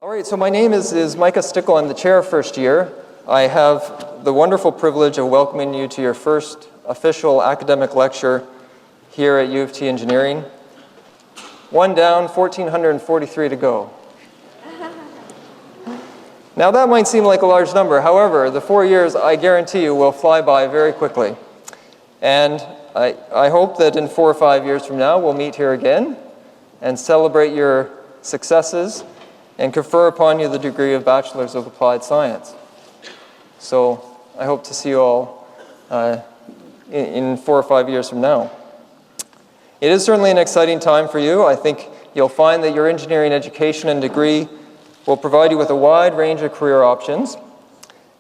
All right, so my name is Micah Stickle. I'm the chair of first year. I have the wonderful privilege of welcoming you to your first official academic lecture here at U of T Engineering. One down, 1,443 to go. Now that might seem like a large number. However, the 4 years, I guarantee you, will fly by very quickly. And I hope that in 4 or 5 years from now, we'll meet here again and celebrate your successes and confer upon you the degree of Bachelors of Applied Science. So I hope to see you all in 4 or 5 years from now. It is certainly an exciting time for you. I think you'll find that your engineering education and degree will provide you with a wide range of career options.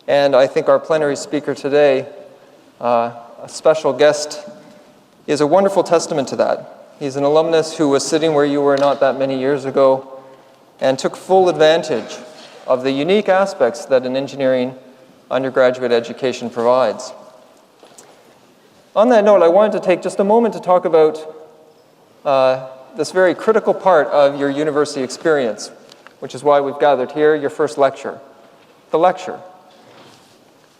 And I think our plenary speaker today, a special guest, is a wonderful testament to that. He's an alumnus who was sitting where you were not that many years ago and took full advantage of the unique aspects that an engineering undergraduate education provides. On that note, I wanted to take just a moment to talk about this very critical part of your university experience, which is why we've gathered here, your first lecture, the lecture.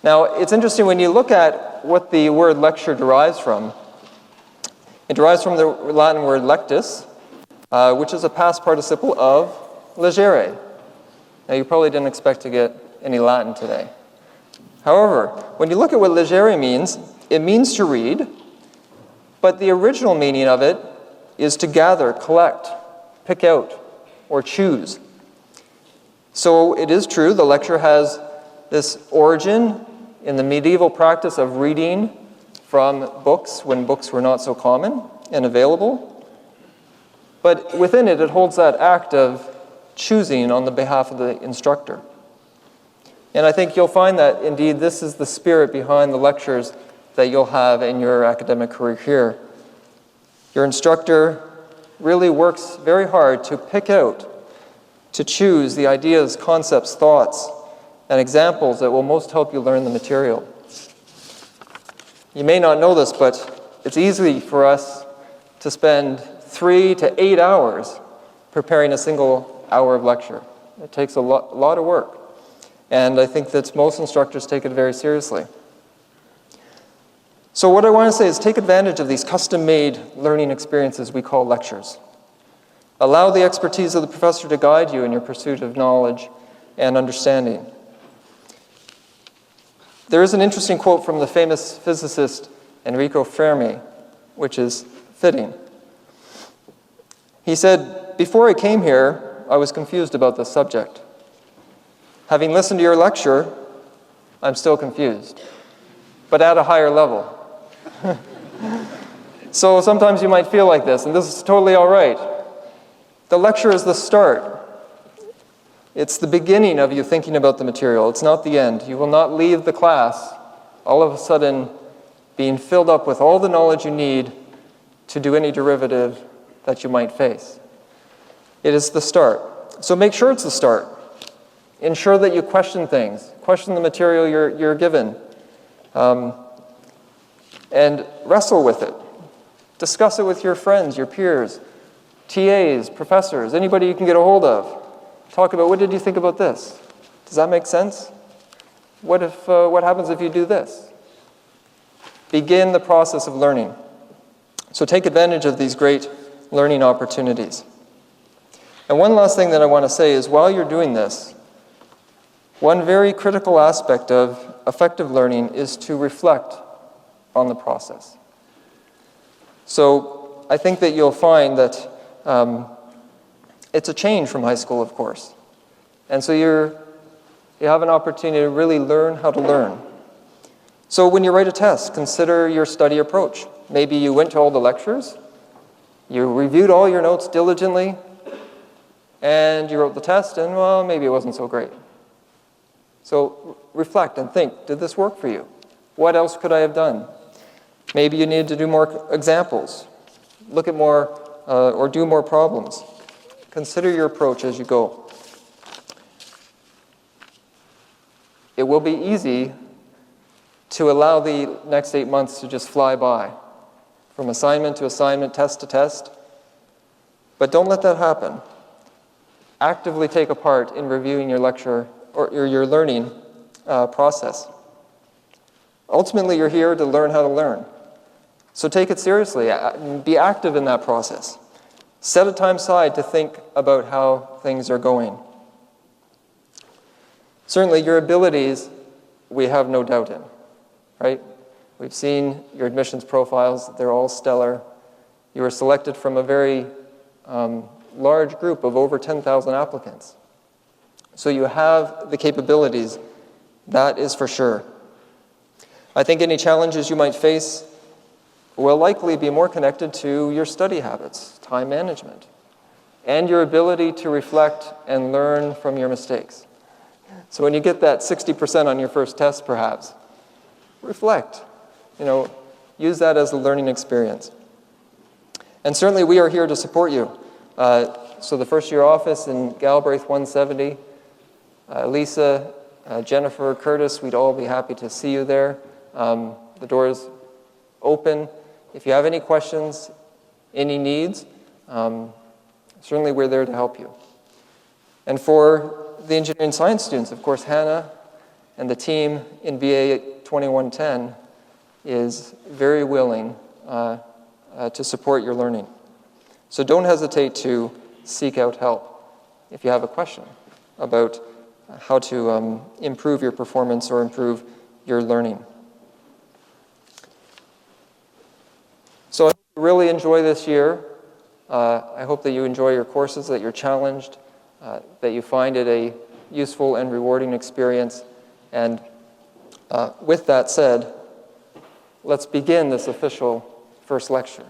Now, it's interesting when you look at what the word lecture derives from. It derives from the Latin word lectus, which is a past participle of legere. Now, you probably didn't expect to get any Latin today. However, when you look at what legere means, it means to read, but the original meaning of it is to gather, collect, pick out, or choose. So it is true, the lecture has this origin in the medieval practice of reading from books when books were not so common and available. But within it, it holds that act of choosing on the behalf of the instructor. And I think you'll find that, indeed, this is the spirit behind the lectures that you'll have in your academic career here. Your instructor really works very hard to pick out, to choose the ideas, concepts, thoughts, and examples that will most help you learn the material. You may not know this, but it's easy for us to spend 3 to 8 hours preparing a single hour of lecture. It takes a lot of work. And I think that most instructors take it very seriously. So what I want to say is take advantage of these custom-made learning experiences we call lectures. Allow the expertise of the professor to guide you in your pursuit of knowledge and understanding. There is an interesting quote from the famous physicist Enrico Fermi, which is fitting. He said, "Before I came here, I was confused about this subject. Having listened to your lecture, I'm still confused, but at a higher level." So sometimes you might feel like this, and this is totally all right. The lecture is the start. It's the beginning of you thinking about the material. It's not the end. You will not leave the class all of a sudden being filled up with all the knowledge you need to do any derivative that you might face. It is the start. So make sure it's the start. Ensure that you question things. Question the material you're given. And wrestle with it. Discuss it with your friends, your peers, TAs, professors, anybody you can get a hold of. Talk about, what did you think about this? Does that make sense? What happens if you do this? Begin the process of learning. So take advantage of these great learning opportunities. And one last thing that I want to say is, while you're doing this, one very critical aspect of effective learning is to reflect on the process. So I think that you'll find that it's a change from high school, of course. And so you have an opportunity to really learn how to learn. So when you write a test, consider your study approach. Maybe you went to all the lectures, you reviewed all your notes diligently, and you wrote the test, and well, maybe it wasn't so great. So reflect and think, did this work for you? What else could I have done? Maybe you need to do more examples, look at more, or do more problems. Consider your approach as you go. It will be easy to allow the next 8 months to just fly by, from assignment to assignment, test to test. But don't let that happen. actively take a part in reviewing your lecture or your learning process. Ultimately, you're here to learn how to learn. So take it seriously. Be active in that process. Set a time aside to think about how things are going. Certainly, your abilities, we have no doubt in, right? We've seen your admissions profiles. They're all stellar. You were selected from a very large group of over 10,000 applicants. So you have the capabilities, that is for sure. I think any challenges you might face will likely be more connected to your study habits, time management, and your ability to reflect and learn from your mistakes. So when you get that 60% on your first test, perhaps, reflect. Use that as a learning experience. And certainly we are here to support you. So the first year office in Galbraith 170, Lisa, Jennifer, Curtis, we'd all be happy to see you there. The door is open. If you have any questions, any needs, certainly we're there to help you. And for the engineering science students, of course, Hannah and the team in BA 2110 is very willing to support your learning. So don't hesitate to seek out help if you have a question about how to improve your performance or improve your learning. So I hope you really enjoy this year. I hope that you enjoy your courses, that you're challenged, that you find it a useful and rewarding experience. And with that said, let's begin this official first lecture.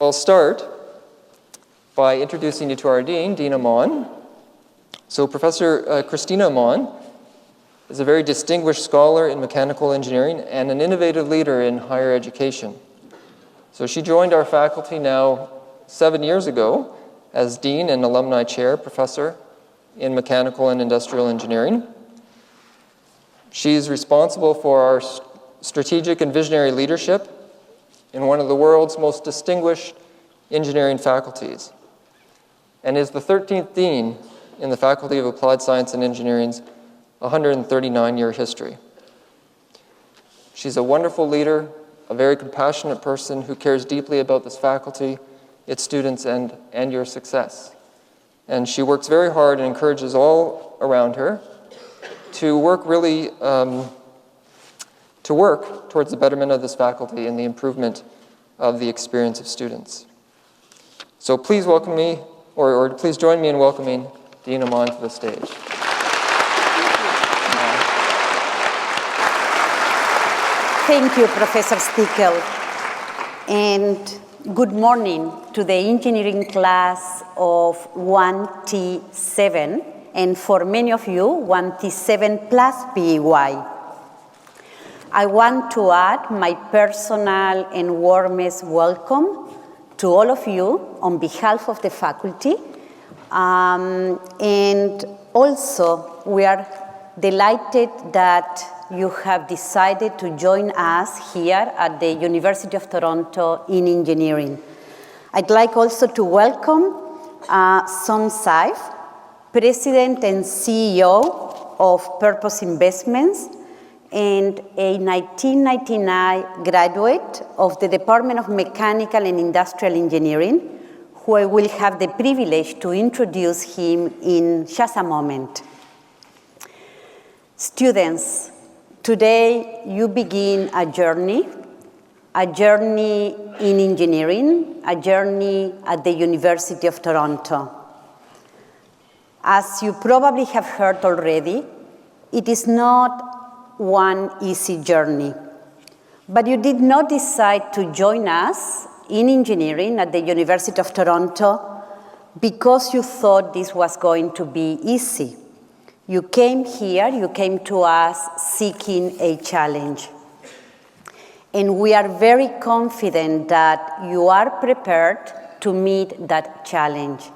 I'll start by introducing you to our dean, Dean Amon. So Professor Christina Amon is a very distinguished scholar in mechanical engineering and an innovative leader in higher education. So she joined our faculty now 7 years ago as Dean and Alumni Chair Professor in Mechanical and Industrial Engineering. She's responsible for our strategic and visionary leadership in one of the world's most distinguished engineering faculties, and is the 13th Dean in the Faculty of Applied Science and Engineering's 139-year history. She's a wonderful leader, a very compassionate person who cares deeply about this faculty, its students, and your success. And she works very hard and encourages all around her to work really, to work towards the betterment of this faculty and the improvement of the experience of students. So please welcome me, or please join me in welcoming Dean Amon to the stage. Thank you, Professor Stickel. And good morning to the engineering class of 1T7, and for many of you, 1T7 plus PEY. I want to add my personal and warmest welcome to all of you on behalf of the faculty. And also, we are delighted that you have decided to join us here at the University of Toronto in engineering. I'd like also to welcome Som Saif, President and CEO of Purpose Investments, and a 1999 graduate of the Department of Mechanical and Industrial Engineering, who I will have the privilege to introduce him in just a moment. Students, today you begin a journey in engineering, a journey at the University of Toronto. As you probably have heard already, it is not one easy journey, but you did not decide to join us in engineering at the University of Toronto because you thought this was going to be easy. You came here, you came to us seeking a challenge. And we are very confident that you are prepared to meet that challenge.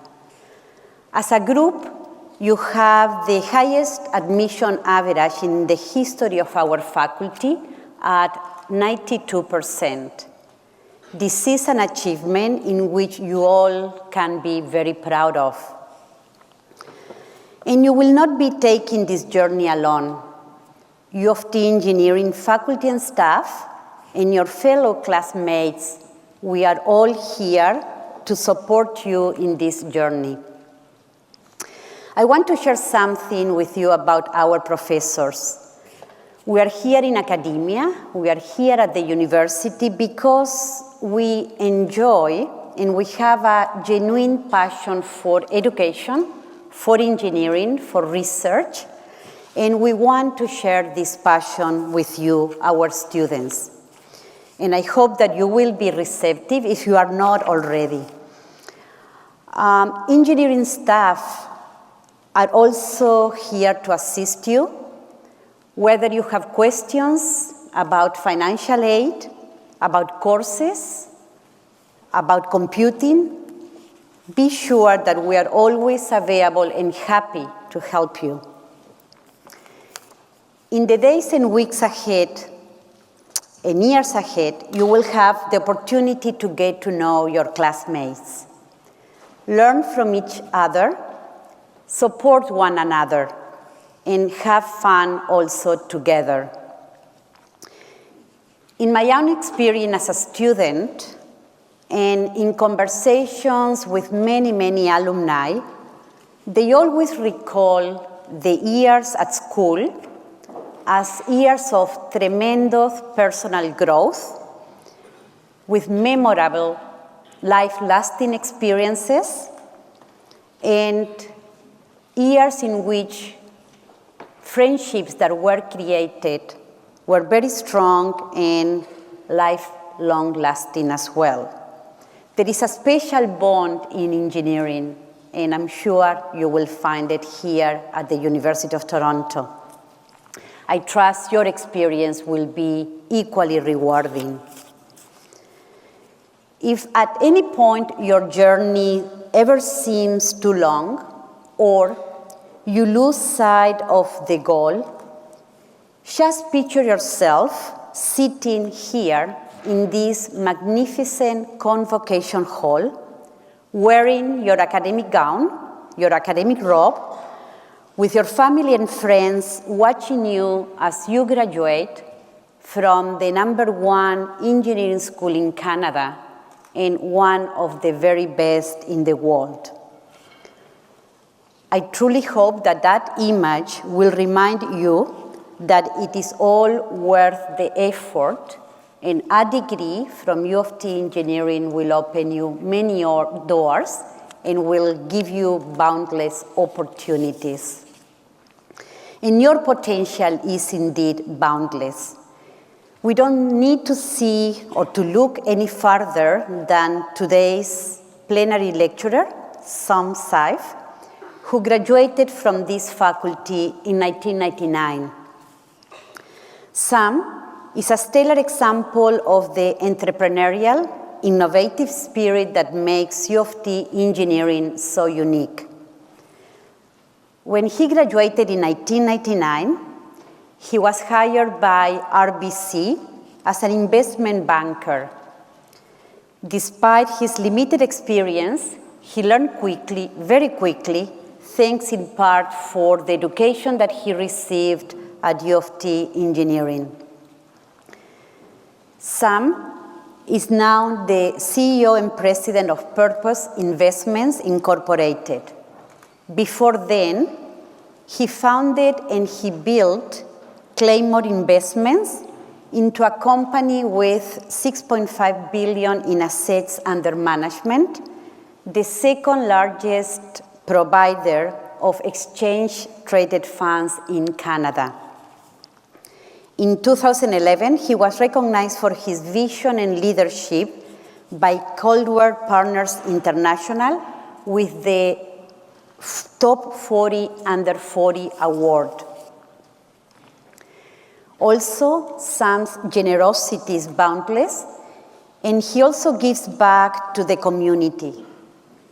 As a group, you have the highest admission average in the history of our faculty at 92%. This is an achievement in which you all can be very proud of. And you will not be taking this journey alone. U of T engineering faculty and staff and your fellow classmates, we are all here to support you in this journey. I want to share something with you about our professors. We are here in academia, we are here at the university because we enjoy and we have a genuine passion for education, for engineering, for research, and we want to share this passion with you, our students. And I hope that you will be receptive if you are not already. Engineering staff are also here to assist you, whether you have questions about financial aid, about courses, about computing. Be sure that we are always available and happy to help you. In the days and weeks ahead, and years ahead, you will have the opportunity to get to know your classmates, learn from each other, support one another, and have fun also together. In my own experience as a student, and in conversations with many, many alumni, they always recall the years at school as years of tremendous personal growth, with memorable, life-lasting experiences, and years in which friendships that were created were very strong and lifelong lasting as well. There is a special bond in engineering, and I'm sure you will find it here at the University of Toronto. I trust your experience will be equally rewarding. If at any point your journey ever seems too long, or you lose sight of the goal, just picture yourself sitting here in this magnificent convocation hall, wearing your academic gown, your academic robe, with your family and friends watching you as you graduate from the #1 engineering school in Canada and one of the very best in the world. I truly hope that that image will remind you that it is all worth the effort, and a degree from U of T engineering will open you many doors and will give you boundless opportunities. And your potential is indeed boundless. We don't need to see or to look any farther than today's plenary lecturer, Sam Saif, who graduated from this faculty in 1999. Sam is a stellar example of the entrepreneurial, innovative spirit that makes U of T engineering so unique. When he graduated in 1999, he was hired by RBC as an investment banker. Despite his limited experience, he learned quickly, very quickly, thanks in part for the education that he received at U of T engineering. Sam is now the CEO and president of Purpose Investments Incorporated. Before then, he founded and he built Claymore Investments into a company with $6.5 billion in assets under management, the second largest provider of exchange-traded funds in Canada. In 2011, he was recognized for his vision and leadership by Coldwell Partners International with the Top 40 Under 40 Award. Also, Sam's generosity is boundless, and he also gives back to the community.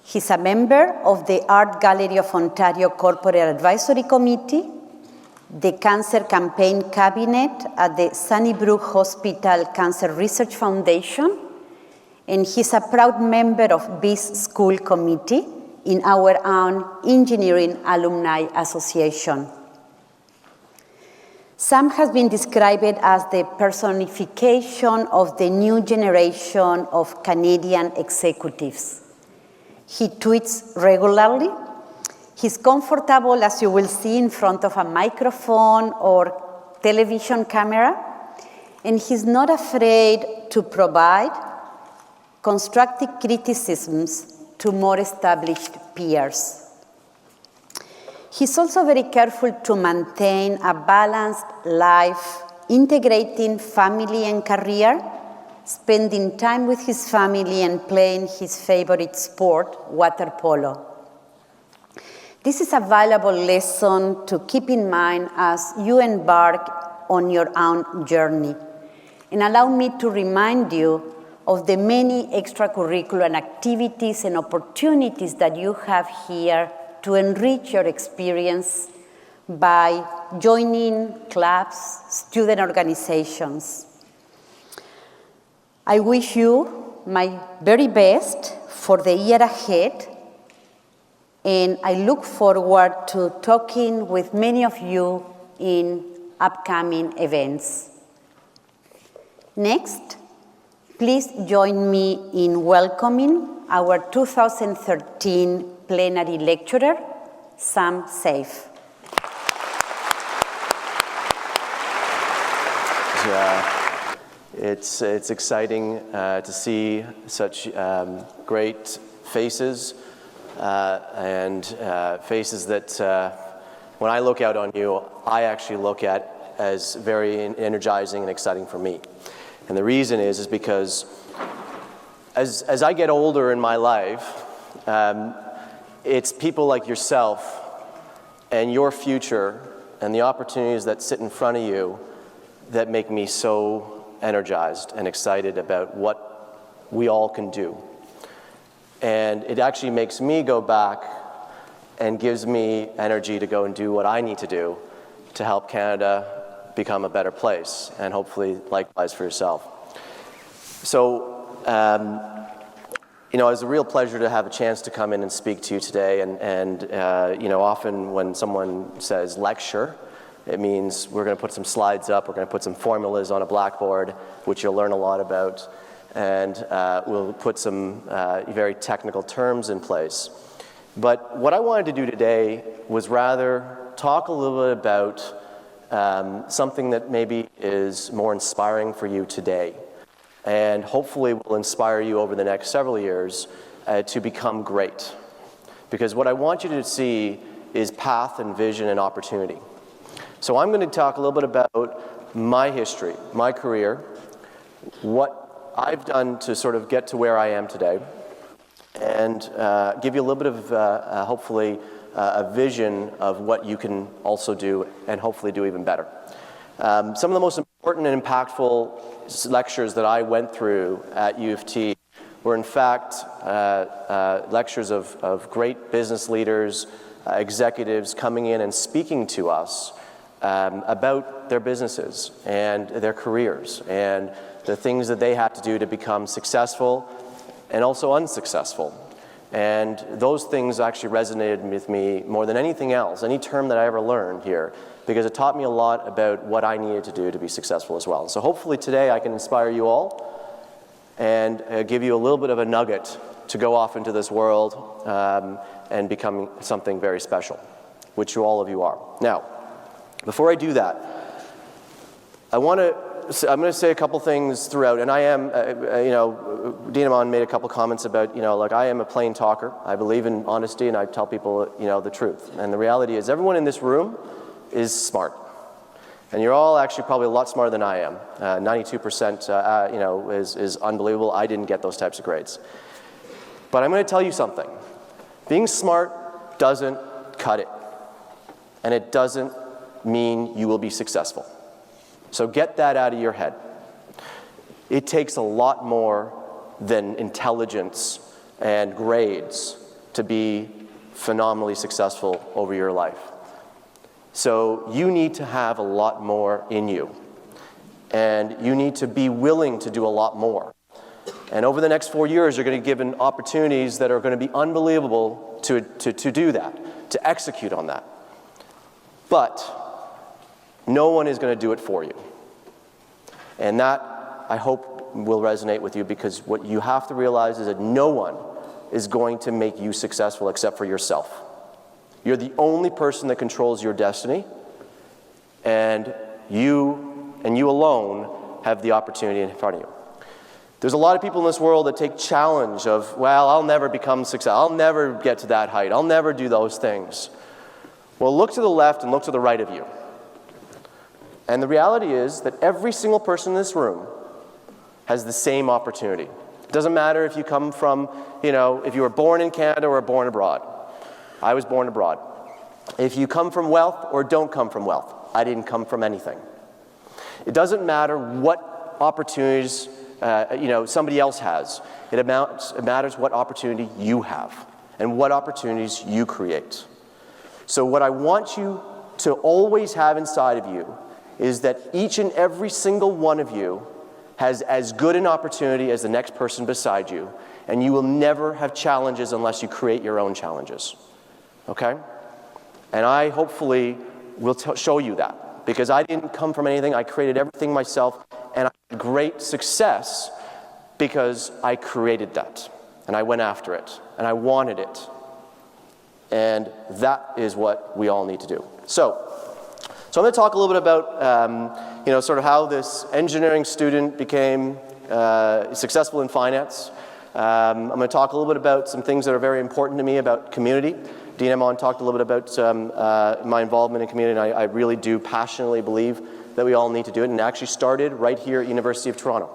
He's a member of the Art Gallery of Ontario Corporate Advisory Committee, the Cancer Campaign Cabinet at the Sunnybrook Hospital Cancer Research Foundation, and he's a proud member of BIS School Committee in our own Engineering Alumni Association. Sam has been described as the personification of the new generation of Canadian executives. He tweets regularly. He's comfortable, as you will see, in front of a microphone or television camera, and he's not afraid to provide constructive criticisms to more established peers. He's also very careful to maintain a balanced life, integrating family and career, spending time with his family and playing his favorite sport, water polo. This is a valuable lesson to keep in mind as you embark on your own journey. And allow me to remind you of the many extracurricular activities and opportunities that you have here to enrich your experience by joining clubs, student organizations. I wish you my very best for the year ahead, and I look forward to talking with many of you in upcoming events. Next, please join me in welcoming our 2013 Plenary Lecturer, Sam Safe. It's exciting to see such great faces and faces that when I look out on you, I actually look at as very energizing and exciting for me. And the reason is because as I get older in my life, it's people like yourself and your future and the opportunities that sit in front of you that make me so energized and excited about what we all can do. And it actually makes me go back and gives me energy to go and do what I need to do to help Canada become a better place, and hopefully likewise for yourself. So, you know, it's a real pleasure to have a chance to come in and speak to you today, and you know, often when someone says lecture, it means we're going to put some slides up, we're going to put some formulas on a blackboard, which you'll learn a lot about, and we'll put some very technical terms in place. But what I wanted to do today was rather talk a little bit about something that maybe is more inspiring for you today, and hopefully will inspire you over the next several years to become great. Because what I want you to see is path and vision and opportunity. So I'm going to talk a little bit about my history, my career, what I've done to sort of get to where I am today, and give you a little bit of, hopefully, a vision of what you can also do and hopefully do even better. Some of the most important and impactful lectures that I went through at U of T were in fact lectures of great business leaders, executives coming in and speaking to us about their businesses and their careers and the things that they had to do to become successful and also unsuccessful. And those things actually resonated with me more than anything else, any term that I ever learned here, because it taught me a lot about what I needed to do to be successful as well. So hopefully today I can inspire you all and give you a little bit of a nugget to go off into this world and become something very special, which all of you are. Now, before I do that, I'm going to say a couple things throughout, and I am, you know, Unemotional made a couple comments about, you know, like I am a plain talker. I believe in honesty, and I tell people, you know, the truth. And the reality is everyone in this room is smart. And you're all actually probably a lot smarter than I am. 92%, you know, is unbelievable. I didn't get those types of grades. But I'm going to tell you something. Being smart doesn't cut it. And it doesn't mean you will be successful. So get that out of your head. It takes a lot more than intelligence and grades to be phenomenally successful over your life. So you need to have a lot more in you. And you need to be willing to do a lot more. And over the next 4 years, you're going to be given opportunities that are going to be unbelievable to do that, to execute on that. But no one is going to do it for you. And that, I hope, will resonate with you, because what you have to realize is that no one is going to make you successful except for yourself. You're the only person that controls your destiny, and you alone have the opportunity in front of you. There's a lot of people in this world that take challenge of, well, I'll never become successful, I'll never get to that height, I'll never do those things. Well, look to the left and look to the right of you. And the reality is that every single person in this room has the same opportunity. It doesn't matter if you come from, if you were born in Canada or born abroad. I was born abroad. If you come from wealth or don't come from wealth. I didn't come from anything. It doesn't matter what opportunities somebody else has. It matters what opportunity you have and what opportunities you create. So what I want you to always have inside of you is that each and every single one of you has as good an opportunity as the next person beside you, and you will never have challenges unless you create your own challenges. Okay? And I hopefully will show you that, because I didn't come from anything. I created everything myself, and I had great success because I created that, and I went after it, and I wanted it. And that is what we all need to do. So I'm going to talk a little bit about, sort of how this engineering student became successful in finance. I'm going to talk a little bit about some things that are very important to me about community. Dean Amon talked a little bit about my involvement in community, and I really do passionately believe that we all need to do it, and it actually started right here at University of Toronto.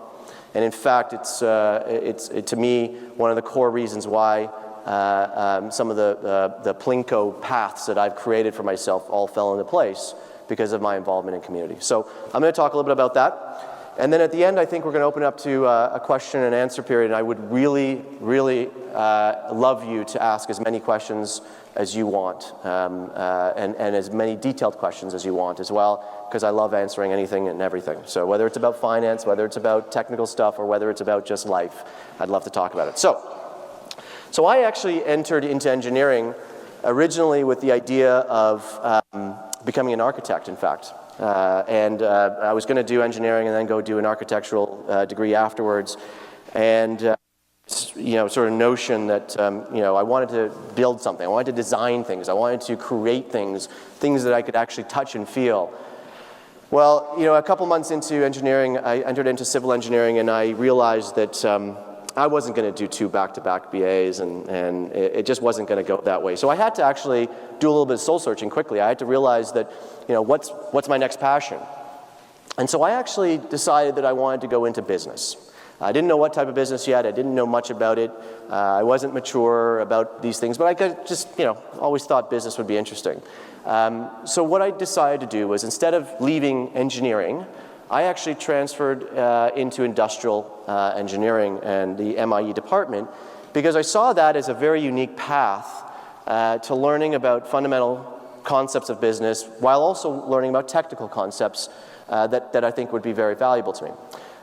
And in fact, it's to me one of the core reasons why some of the Plinko paths that I've created for myself all fell into place, because of my involvement in community. So I'm going to talk a little bit about that. And then at the end, I think we're going to open up to a question and answer period. And I would really, really love you to ask as many questions as you want, and as many detailed questions as you want as well, because I love answering anything and everything. So whether it's about finance, whether it's about technical stuff, or whether it's about just life, I'd love to talk about it. So I actually entered into engineering originally with the idea of becoming an architect, in fact. And I was going to do engineering and then go do an architectural degree afterwards. And, sort of notion that, I wanted to build something. I wanted to design things. I wanted to create things that I could actually touch and feel. Well, a couple months into engineering, I entered into civil engineering, and I realized that I wasn't going to do 2 back-to-back BAs, and it just wasn't going to go that way. So I had to actually do a little bit of soul searching quickly. I had to realize that, what's my next passion? And so I actually decided that I wanted to go into business. I didn't know what type of business yet. I didn't know much about it. I wasn't mature about these things, but I could just, always thought business would be interesting. So what I decided to do was, instead of leaving engineering, I actually transferred into industrial engineering and the MIE department, because I saw that as a very unique path to learning about fundamental concepts of business, while also learning about technical concepts that I think would be very valuable to me.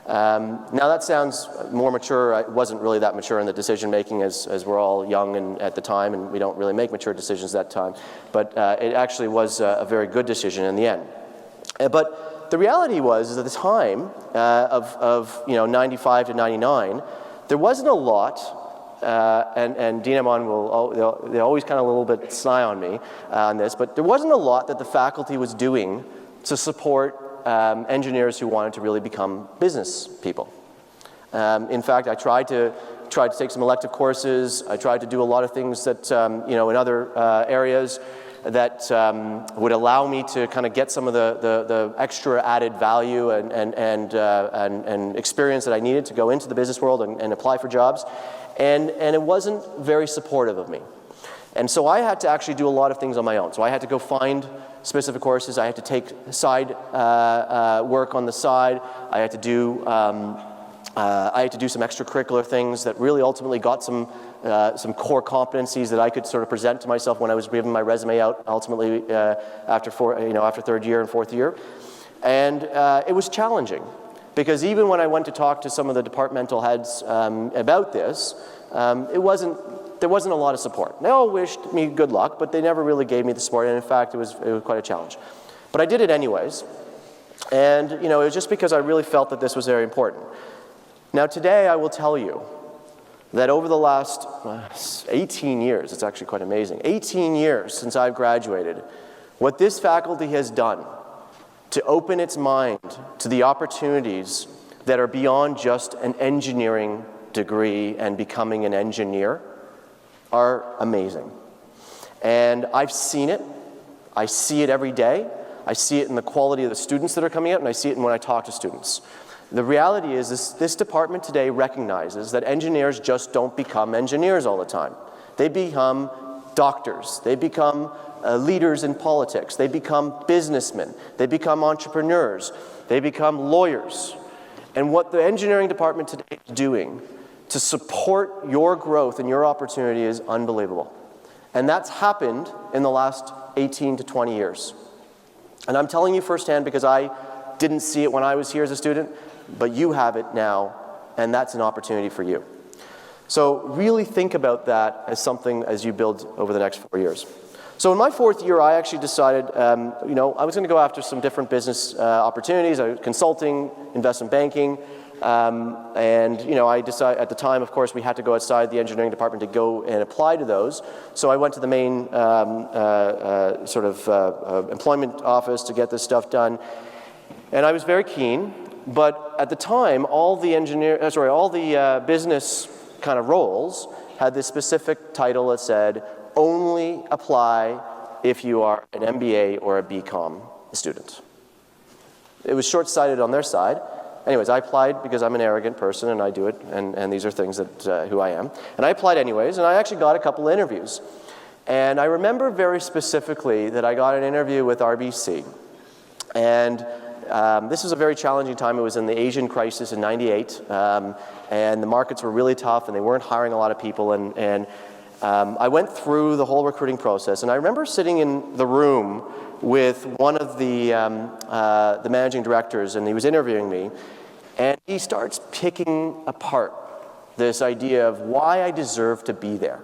Now that sounds more mature. I wasn't really that mature in the decision making, as we're all young at the time, and we don't really make mature decisions at that time. But it actually was a very good decision in the end. But the reality was, at the time of 95 to 99, there wasn't a lot, and Dean Amon they're always kind of a little bit sly on me on this, but there wasn't a lot that the faculty was doing to support engineers who wanted to really become business people. In fact, I tried to take some elective courses. I tried to do a lot of things that, in other areas that would allow me to kind of get some of the extra added value and experience that I needed to go into the business world and apply for jobs. And it wasn't very supportive of me. And so I had to actually do a lot of things on my own. So I had to go find specific courses. I had to take side work on the side. I had to do some extracurricular things that really ultimately got some core competencies that I could sort of present to myself when I was giving my resume out. Ultimately, after third year and fourth year, and it was challenging. Because even when I went to talk to some of the departmental heads about this, there wasn't a lot of support. They all wished me good luck, but they never really gave me the support, and in fact, it was quite a challenge. But I did it anyways, and it was just because I really felt that this was very important. Now today, I will tell you that over the last 18 years, it's actually quite amazing, 18 years since I've graduated, what this faculty has done to open its mind to the opportunities that are beyond just an engineering degree and becoming an engineer are amazing. And I've seen it. I see it every day. I see it in the quality of the students that are coming out, and I see it when I talk to students. The reality is this department today recognizes that engineers just don't become engineers all the time. They become doctors. They become leaders in politics. They become businessmen. They become entrepreneurs. They become lawyers. And what the engineering department today is doing to support your growth and your opportunity is unbelievable. And that's happened in the last 18 to 20 years. And I'm telling you firsthand because I didn't see it when I was here as a student, but you have it now, and that's an opportunity for you. So really think about that as something as you build over the next 4 years. So in my 4th year, I actually decided, I was going to go after some different business opportunities, consulting, investment banking, I decided at the time, of course, we had to go outside the engineering department to go and apply to those. So I went to the main employment office to get this stuff done, and I was very keen. But at the time, all the business kind of roles had this specific title that said, only apply if you are an MBA or a BCom student. It was short-sighted on their side. Anyways, I applied because I'm an arrogant person and I do it, and these are things that who I am. And I applied anyways, and I actually got a couple interviews. And I remember very specifically that I got an interview with RBC. And this was a very challenging time. It was in the Asian crisis in '98, and the markets were really tough, and they weren't hiring a lot of people. And I went through the whole recruiting process, and I remember sitting in the room with one of the managing directors, and he was interviewing me, and he starts picking apart this idea of why I deserve to be there.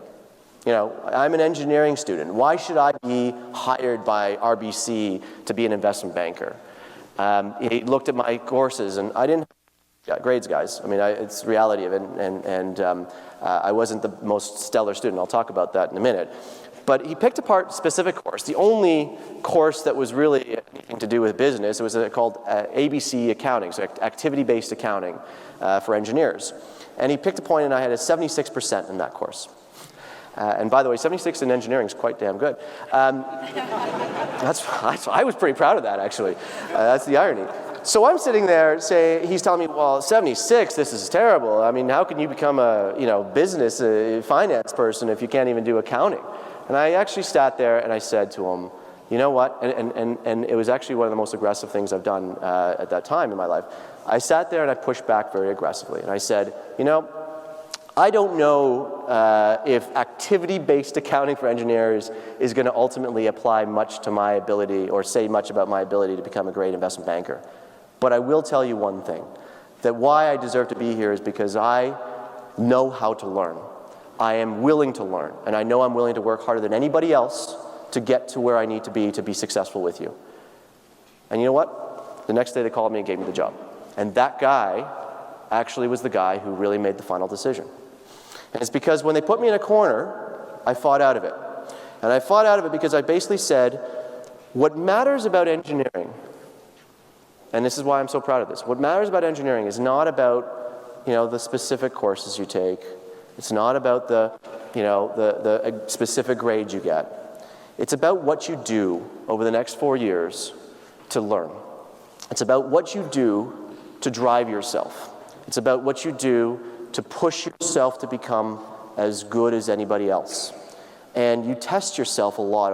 I'm an engineering student. Why should I be hired by RBC to be an investment banker? He looked at my courses, and I didn't have grades, guys. I mean, it's the reality of it, and I wasn't the most stellar student. I'll talk about that in a minute. But he picked apart a specific course. The only course that was really anything to do with business, it was called ABC Accounting, so activity-based accounting for engineers. And he picked a point, and I had a 76% in that course. And by the way, 76 in engineering is quite damn good. I was pretty proud of that, actually. That's the irony. So I'm sitting there saying, he's telling me, well, 76, this is terrible. I mean, how can you become a business, finance person if you can't even do accounting? And I actually sat there and I said to him, you know what? And it was actually one of the most aggressive things I've done at that time in my life. I sat there and I pushed back very aggressively. And I said, I don't know if activity-based accounting for engineers is going to ultimately apply much to my ability or say much about my ability to become a great investment banker. But I will tell you one thing, that why I deserve to be here is because I know how to learn. I am willing to learn, and I know I'm willing to work harder than anybody else to get to where I need to be successful with you. And you know what? The next day they called me and gave me the job. And that guy actually was the guy who really made the final decision. And it's because when they put me in a corner, I fought out of it. And I fought out of it because I basically said, what matters about engineering, and this is why I'm so proud of this, what matters about engineering is not about, the specific courses you take. It's not about the specific grades you get. It's about what you do over the next 4 years to learn. It's about what you do to drive yourself. It's about what you do to push yourself to become as good as anybody else. And you test yourself a lot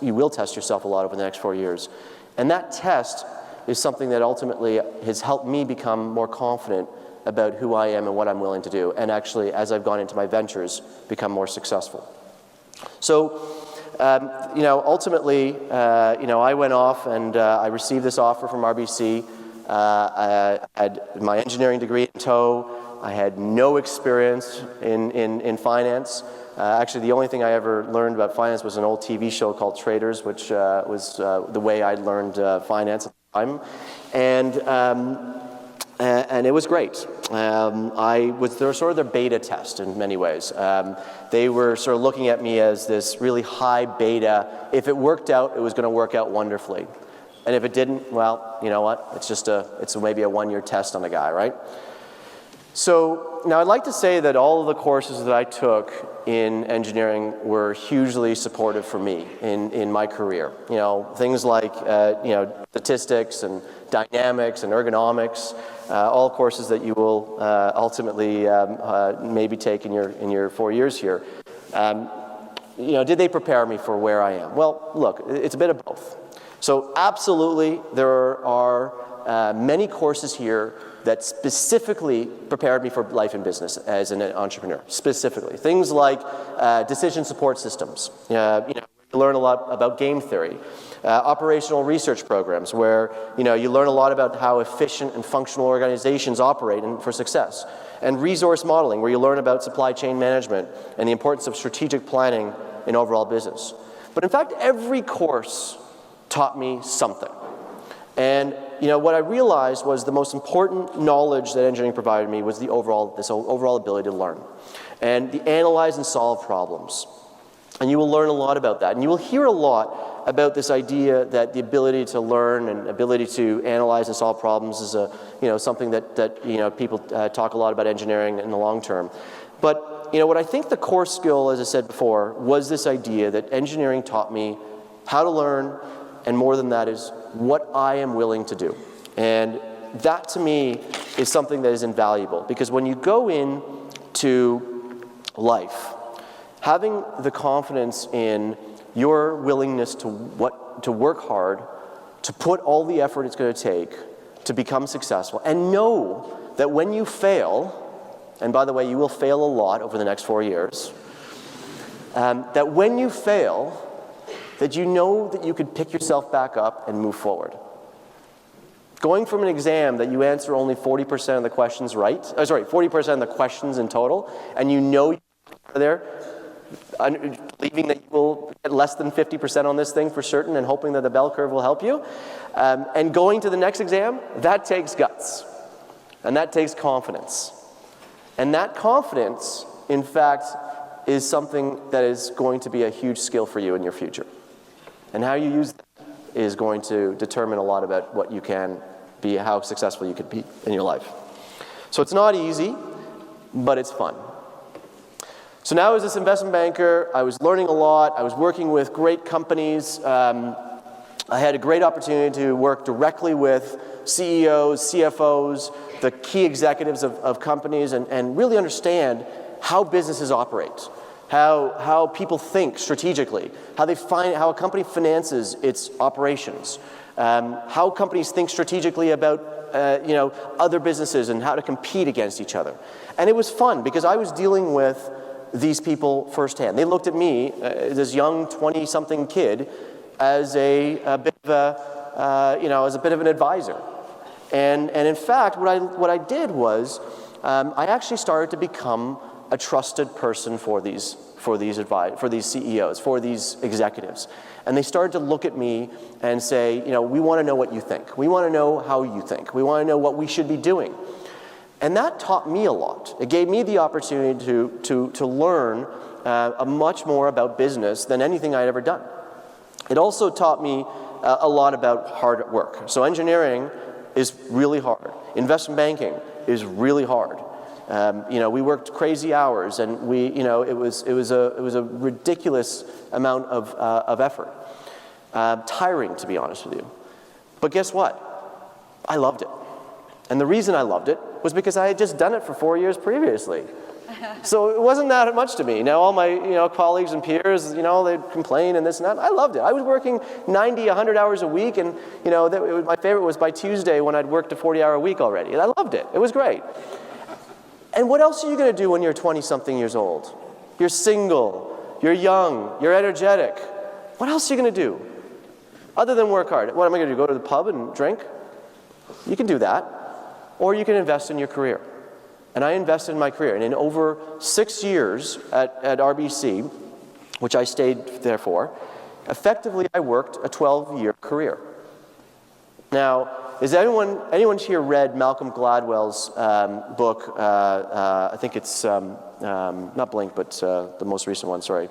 you will test yourself a lot over the next 4 years. And that test is something that ultimately has helped me become more confident about who I am and what I'm willing to do. And actually, as I've gone into my ventures, become more successful. So, ultimately, I went off and I received this offer from RBC. I had my engineering degree in tow. I had no experience in finance. Actually, the only thing I ever learned about finance was an old TV show called Traders, which was the way I learned finance at the time. And it was great. They were sort of their beta test in many ways. They were sort of looking at me as this really high beta. If it worked out, it was going to work out wonderfully. And if it didn't, well, you know what? It's maybe a one-year test on a guy, right? So now I'd like to say that all of the courses that I took in engineering were hugely supportive for me in my career. You know, things like statistics and dynamics and ergonomics, all courses that you will ultimately maybe take in your 4 years here. Did they prepare me for where I am? Well, look, it's a bit of both. So absolutely, there are many courses here that specifically prepared me for life in business as an entrepreneur, specifically. Things like decision support systems. You learn a lot about game theory. Operational research programs where you learn a lot about how efficient and functional organizations operate for success. And resource modeling, where you learn about supply chain management and the importance of strategic planning in overall business. But in fact, every course taught me something. And what I realized was the most important knowledge that engineering provided me was this overall ability to learn and the analyze and solve problems. And you will learn a lot about that. And you will hear a lot about this idea that the ability to learn and ability to analyze and solve problems is something that people talk a lot about engineering in the long term. But what I think the core skill, as I said before, was this idea that engineering taught me how to learn, and more than that is what I am willing to do. And that to me is something that is invaluable, because when you go into life, having the confidence in your willingness to work hard, to put all the effort it's going to take to become successful, and know that when you fail, and by the way, you will fail a lot over the next 4 years, that when you fail, that you know that you could pick yourself back up and move forward. Going from an exam that you answer only 40% of the questions right, 40% of the questions in total, and you know you're there, believing that you will get less than 50% on this thing for certain and hoping that the bell curve will help you, and going to the next exam, that takes guts, and that takes confidence. And that confidence, in fact, is something that is going to be a huge skill for you in your future. And how you use that is going to determine a lot about what you can be, how successful you could be in your life. So it's not easy, but it's fun. So now as this investment banker, I was learning a lot. I was working with great companies. I had a great opportunity to work directly with CEOs, CFOs, the key executives of companies, and really understand how businesses operate. How people think strategically, how a company finances its operations, how companies think strategically about other businesses and how to compete against each other. And it was fun because I was dealing with these people firsthand. They looked at me, this young 20-something kid, as a bit of an advisor. And in fact, what I did was I actually started to become a trusted person for these CEOs, for these executives. And they started to look at me and say, we want to know what you think. We want to know how you think. We want to know what we should be doing. And that taught me a lot. It gave me the opportunity to learn much more about business than anything I'd ever done. It also taught me a lot about hard work. So engineering is really hard. Investment banking is really hard. We worked crazy hours, and it was a ridiculous amount of effort. Tiring, to be honest with you. But guess what? I loved it. And the reason I loved it was because I had just done it for 4 years previously. So it wasn't that much to me. Now all my colleagues and peers, they'd complain and this and that. I loved it. I was working 90, 100 hours a week, and my favorite was by Tuesday when I'd worked a 40-hour week already. And I loved it. It was great. And what else are you going to do when you're 20-something years old? You're single, you're young, you're energetic. What else are you going to do other than work hard? What am I going to do, go to the pub and drink? You can do that, or you can invest in your career. And I invested in my career. And in over 6 years at RBC, which I stayed there for, effectively I worked a 12-year career. Now, has anyone here read Malcolm Gladwell's book? I think it's not Blink, but the most recent one, sorry.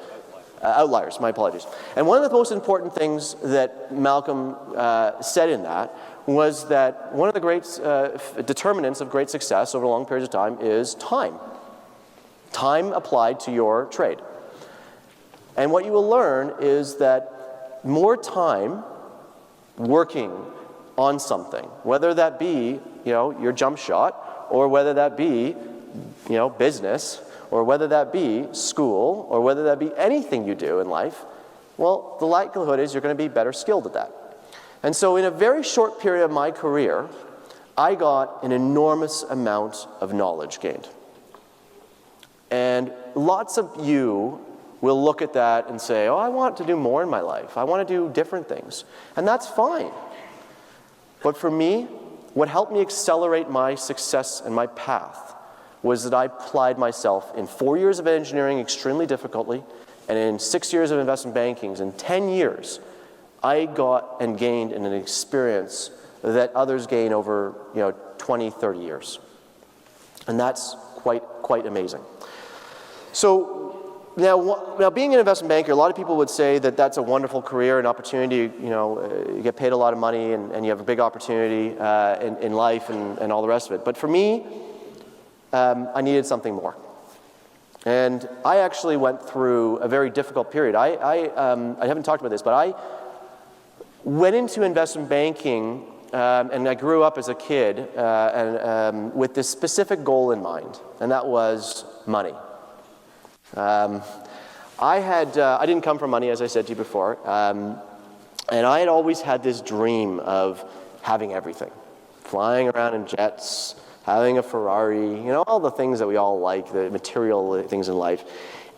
Outliers, my apologies. And one of the most important things that Malcolm said in that was that one of the great determinants of great success over long periods of time is time. Time applied to your trade. And what you will learn is that more time working on something, whether that be, your jump shot, or whether that be, business, or whether that be school, or whether that be anything you do in life, well, the likelihood is you're going to be better skilled at that. And so in a very short period of my career, I got an enormous amount of knowledge gained. And lots of you will look at that and say, oh, I want to do more in my life. I want to do different things. And that's fine. But for me, what helped me accelerate my success and my path was that I applied myself in 4 years of engineering extremely difficultly, and in 6 years of investment banking, in 10 years, I got and gained in an experience that others gain over 20, 30 years. And that's quite amazing. So now being an investment banker, a lot of people would say that that's a wonderful career and opportunity. You get paid a lot of money and you have a big opportunity in life and all the rest of it. But for me, I needed something more. And I actually went through a very difficult period. I haven't talked about this, but I went into investment banking, and I grew up as a kid with this specific goal in mind, and that was money. I didn't come from money, as I said to you before, and I had always had this dream of having everything, flying around in jets, having a Ferrari, all the things that we all like, the material things in life.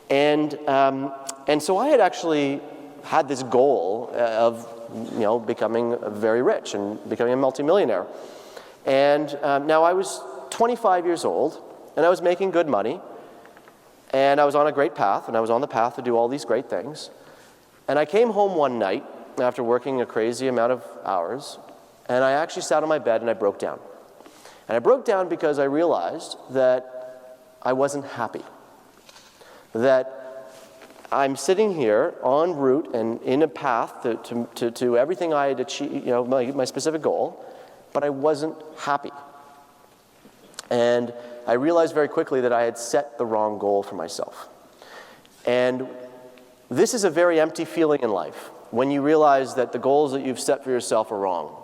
And so I had actually had this goal of becoming very rich and becoming a multimillionaire. And now I was 25 years old, and I was making good money, and I was on a great path, and I was on the path to do all these great things. And I came home one night after working a crazy amount of hours, and I actually sat on my bed and I broke down. And I broke down because I realized that I wasn't happy. That I'm sitting here en route and in a path to everything I had achieved, my specific goal, but I wasn't happy. And I realized very quickly that I had set the wrong goal for myself. And this is a very empty feeling in life, when you realize that the goals that you've set for yourself are wrong.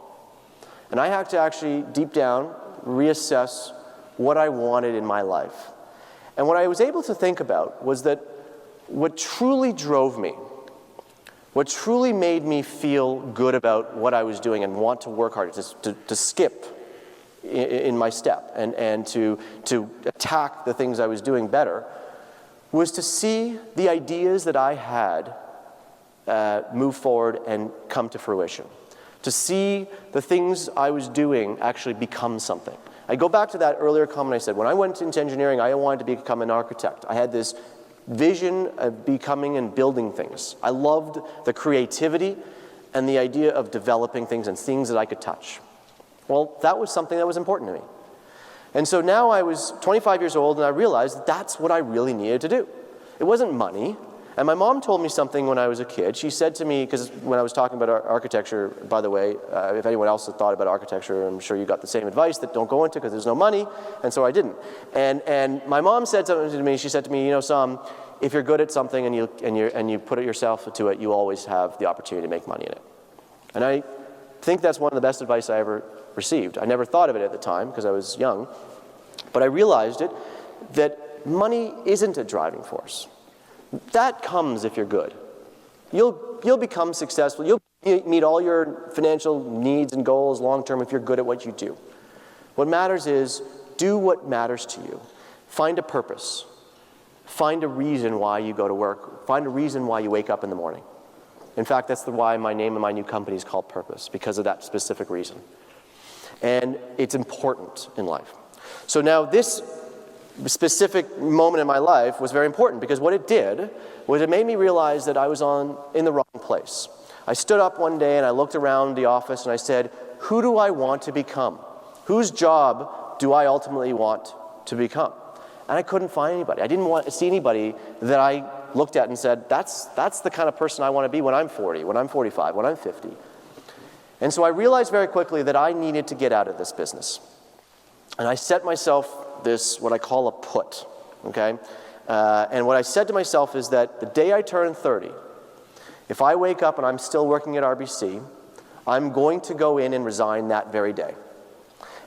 And I had to actually, deep down, reassess what I wanted in my life. And what I was able to think about was that what truly drove me, what truly made me feel good about what I was doing and want to work harder, to skip in my step and to attack the things I was doing better, was to see the ideas that I had move forward and come to fruition. To see the things I was doing actually become something. I go back to that earlier comment I said. When I went into engineering, I wanted to become an architect. I had this vision of becoming and building things. I loved the creativity and the idea of developing things and things that I could touch. Well, that was something that was important to me. And so now I was 25 years old, and I realized that's what I really needed to do. It wasn't money. And my mom told me something when I was a kid. She said to me, because when I was talking about architecture, by the way, if anyone else had thought about architecture, I'm sure you got the same advice, that don't go into because there's no money, and so I didn't. And my mom said something to me. She said to me, Sam, if you're good at something and you put it yourself to it, you always have the opportunity to make money in it. And I think that's one of the best advice I ever received. I never thought of it at the time because I was young, but I realized that money isn't a driving force. That comes if you're good. You'll become successful. You'll meet all your financial needs and goals long term if you're good at what you do. What matters is do what matters to you. Find a purpose. Find a reason why you go to work. Find a reason why you wake up in the morning. In fact, that's why my name of my new company is called Purpose, because of that specific reason. And it's important in life. So now this specific moment in my life was very important because what it did was it made me realize that I was in the wrong place. I stood up one day and I looked around the office and I said, who do I want to become? Whose job do I ultimately want to become? And I couldn't find anybody. I didn't want to see anybody that I looked at and said, that's the kind of person I want to be when I'm 40, when I'm 45, when I'm 50. And so I realized very quickly that I needed to get out of this business. And I set myself this, what I call a put, okay? And what I said to myself is that the day I turn 30, if I wake up and I'm still working at RBC, I'm going to go in and resign that very day.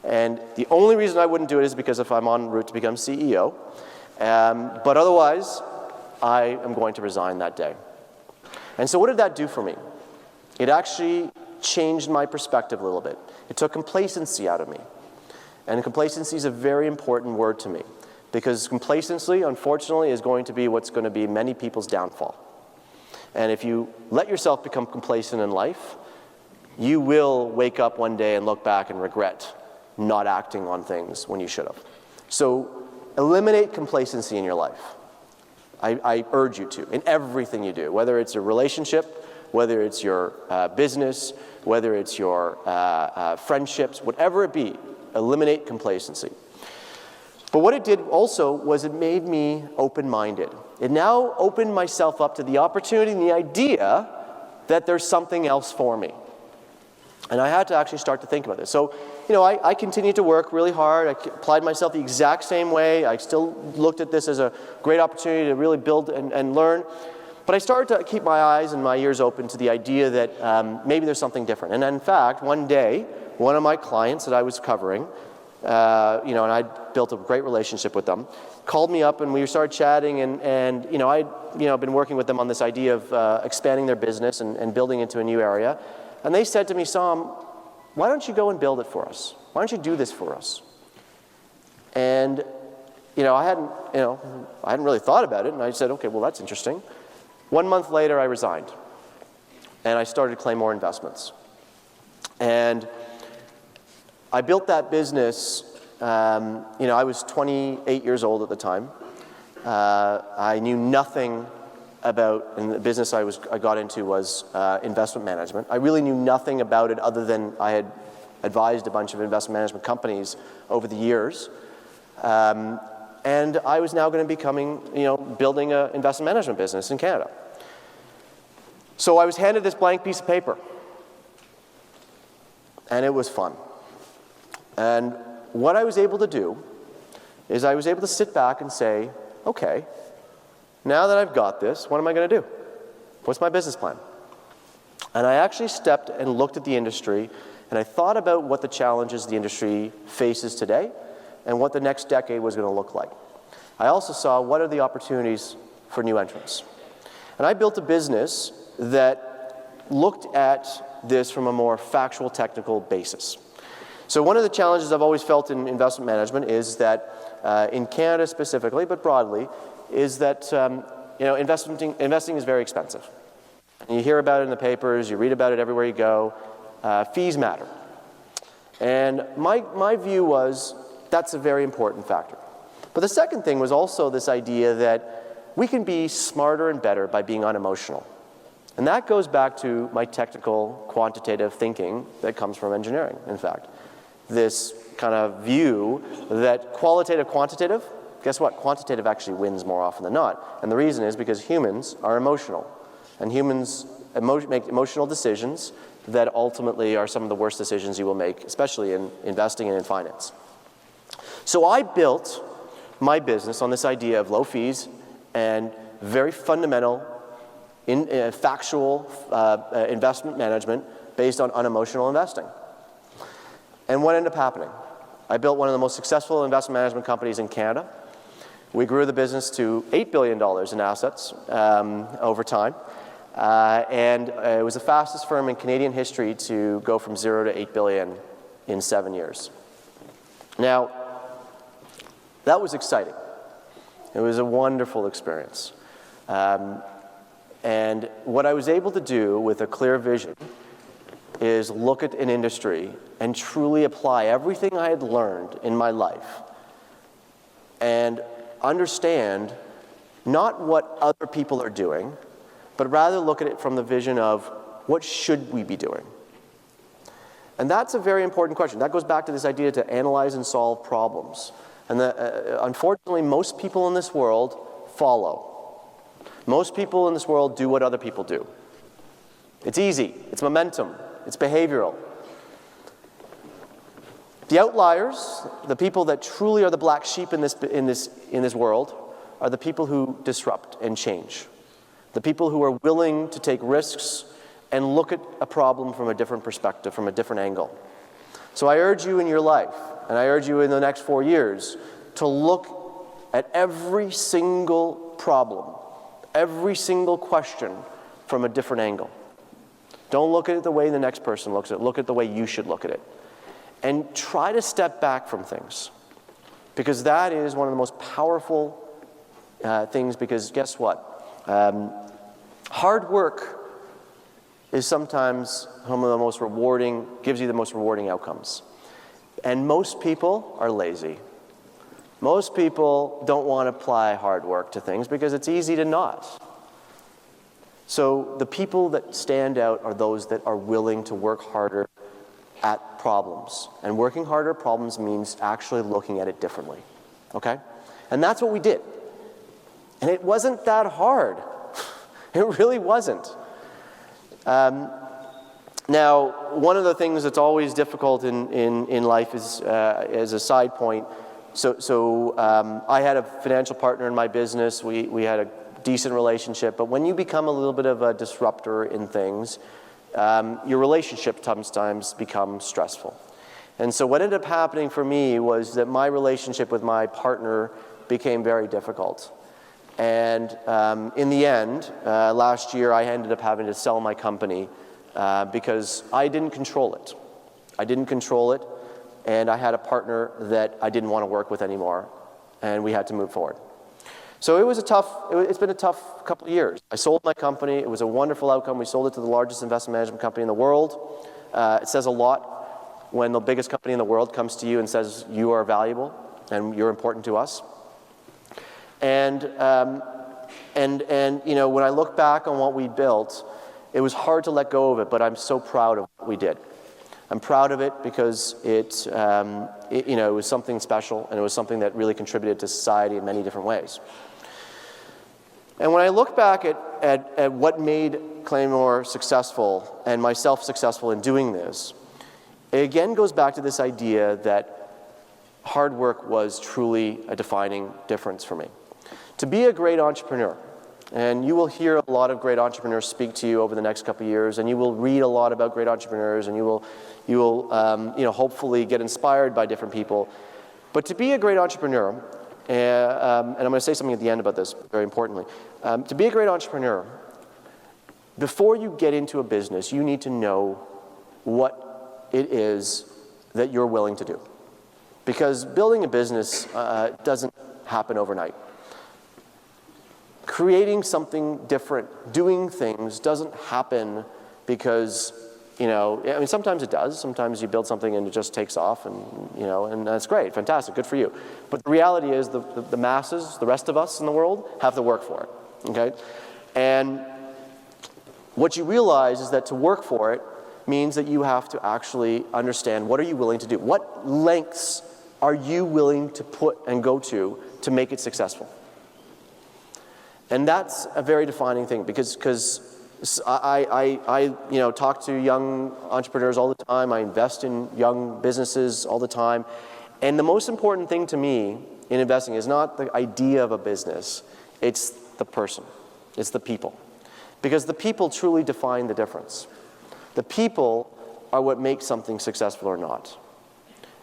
And the only reason I wouldn't do it is because if I'm en route to become CEO. But otherwise, I am going to resign that day. And so what did that do for me? It actually changed my perspective a little bit. It took complacency out of me. And complacency is a very important word to me because complacency, unfortunately, is going to be what's going to be many people's downfall. And if you let yourself become complacent in life, you will wake up one day and look back and regret not acting on things when you should have. So eliminate complacency in your life. I urge you to, in everything you do, whether it's a relationship, whether it's your business, whether it's your friendships, whatever it be, eliminate complacency. But what it did also was it made me open-minded. It now opened myself up to the opportunity and the idea that there's something else for me. And I had to actually start to think about this. So, I continued to work really hard. I applied myself the exact same way. I still looked at this as a great opportunity to really build and learn. But I started to keep my eyes and my ears open to the idea that maybe there's something different. And in fact, one day, one of my clients that I was covering, and I built a great relationship with them, called me up and we started chatting and I'd been working with them on this idea of expanding their business and building into a new area. And they said to me, Sam, why don't you go and build it for us? Why don't you do this for us? And I hadn't really thought about it, and I said, okay, well, that's interesting. 1 month later, I resigned, and I started Claymore Investments. And I built that business, I was 28 years old at the time. I knew nothing about, and the business I got into was investment management. I really knew nothing about it other than I had advised a bunch of investment management companies over the years. And I was now going to building an investment management business in Canada. So I was handed this blank piece of paper. And it was fun. And what I was able to do is I was able to sit back and say, okay, now that I've got this, what am I going to do? What's my business plan? And I actually stepped and looked at the industry, and I thought about what the challenges the industry faces today and what the next decade was going to look like. I also saw what are the opportunities for new entrants. And I built a business that looked at this from a more factual, technical basis. So one of the challenges I've always felt in investment management is that in Canada specifically, but broadly, is that investing is very expensive. And you hear about it in the papers, you read about it everywhere you go. Fees matter. And my view was that's a very important factor. But the second thing was also this idea that we can be smarter and better by being unemotional. And that goes back to my technical, quantitative thinking that comes from engineering, in fact. This kind of view that qualitative, quantitative, guess what? Quantitative actually wins more often than not. And the reason is because humans are emotional. And humans make emotional decisions that ultimately are some of the worst decisions you will make, especially in investing and in finance. So I built my business on this idea of low fees and very fundamental, factual investment management based on unemotional investing. And what ended up happening? I built one of the most successful investment management companies in Canada. We grew the business to $8 billion in assets over time. And it was the fastest firm in Canadian history to go from 0 to 8 billion in 7 years. Now, that was exciting. It was a wonderful experience. And what I was able to do with a clear vision is look at an industry and truly apply everything I had learned in my life and understand not what other people are doing, but rather look at it from the vision of what should we be doing? And that's a very important question. That goes back to this idea to analyze and solve problems. And unfortunately, most people in this world follow. Most people in this world do what other people do. It's easy. It's momentum. It's behavioral. The outliers, the people that truly are the black sheep in this world, are the people who disrupt and change. The people who are willing to take risks and look at a problem from a different perspective, from a different angle. So I urge you in your life, and I urge you in the next 4 years, to look at every single problem, every single question from a different angle. Don't look at it the way the next person looks at it. Look at it the way you should look at it. And try to step back from things. Because that is one of the most powerful things, because guess what? Hard work is sometimes some of the most rewarding, gives you the most rewarding outcomes. And most people are lazy. Most people don't want to apply hard work to things because it's easy to not. So the people that stand out are those that are willing to work harder at problems. And working harder at problems means actually looking at it differently. Okay? And that's what we did. And it wasn't that hard. It really wasn't. Now, one of the things that's always difficult in life is, as a side point, I had a financial partner in my business. We had a decent relationship. But when you become a little bit of a disruptor in things, your relationship sometimes becomes stressful. And so what ended up happening for me was that my relationship with my partner became very difficult. And in the end, last year, I ended up having to sell my company because I didn't control it. I didn't control it, and I had a partner that I didn't want to work with anymore, and we had to move forward. So it's been a tough couple of years. I sold my company. It was a wonderful outcome. We sold it to the largest investment management company in the world. It says a lot when the biggest company in the world comes to you and says, you are valuable and you're important to us. And you know, when I look back on what we built, it was hard to let go of it, but I'm so proud of what we did. I'm proud of it because it was something special, and it was something that really contributed to society in many different ways. And when I look back at what made Claymore successful and myself successful in doing this, it again goes back to this idea that hard work was truly a defining difference for me. To be a great entrepreneur, and you will hear a lot of great entrepreneurs speak to you over the next couple of years, and you will read a lot about great entrepreneurs, and you will hopefully get inspired by different people. But to be a great entrepreneur, and I'm going to say something at the end about this, very importantly. To be a great entrepreneur, before you get into a business, you need to know what it is that you're willing to do. Because building a business doesn't happen overnight. Creating something different, doing things doesn't happen because, sometimes it does. Sometimes you build something and it just takes off, and that's great, fantastic, good for you. But the reality is the masses, the rest of us in the world, have to work for it, okay? And what you realize is that to work for it means that you have to actually understand what are you willing to do? What lengths are you willing to put and go to make it successful? And that's a very defining thing because I talk to young entrepreneurs all the time. I invest in young businesses all the time. And the most important thing to me in investing is not the idea of a business. It's the person. It's the people. Because the people truly define the difference. The people are what makes something successful or not.